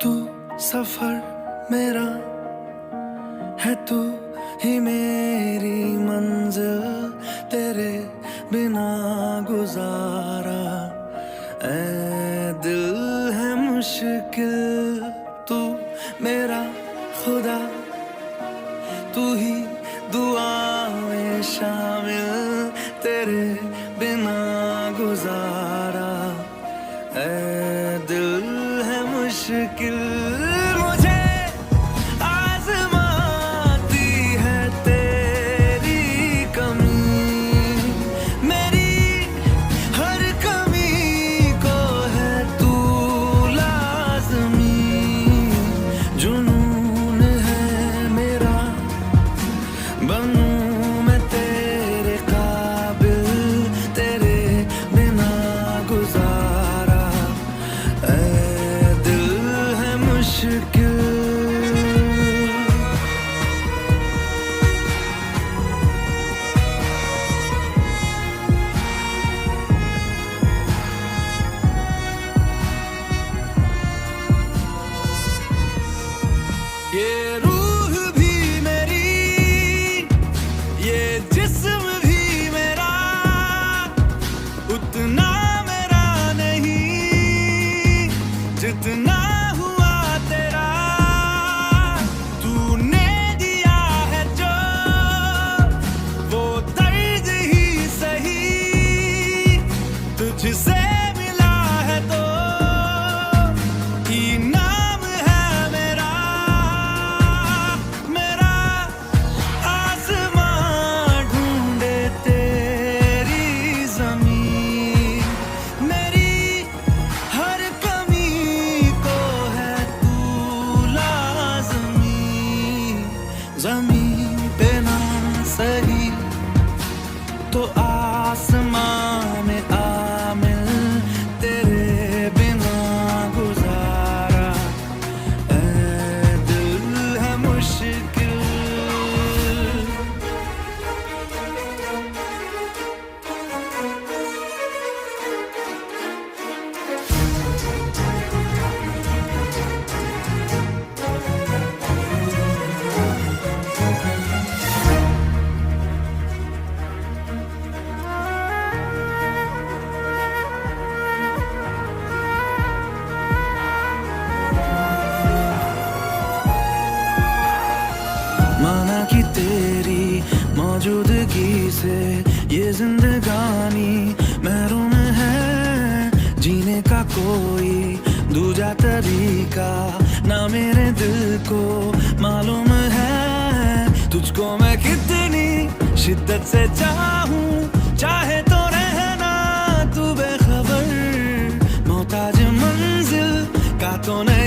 तू सफर मेरा है, तू ही मेरी मंजिल, तेरे बिना गुजारा ऐ दिल है मुश्किल। तू मेरा खुदा, तू ही दुआ में शामिल, तेरे बिना गुजारा ऐ दिल है मुश्किल। मुझे आज़माती है तेरी कमी, मेरी हर कमी को है तू लाज़मी। जुनून है मेरा, बनूं मैं तेरे काबिल, तेरे बिना गुजारा ऐ दिल है मुश्किल। ये रूह भी मेरी, ये जिस्म भी मेरा, उतना मेरा नहीं जितना हुआ तेरा। तूने दिया है जो वो दर्द ही सही, तुझसे मिला है तो इनाम है मेरा। मेरा आसमां ढूंढे तेरी ज़मीन, मेरी हर कमी को है तू लाज़मी। ज़मीन पे ना सही तो आसमां में आमिल, तेरे बिना गुजारा ऐ दिल है मुश्किल। माना कि तेरी मौजूदगी से ये जिंदगानी महरूम है, जीने का कोई दूजा तरीका ना मेरे दिल को मालूम है। तुझको मैं कितनी शिद्दत से चाहूं, चाहे तो रहना तू बेखबर, मोहताज मंजिल का तो नहीं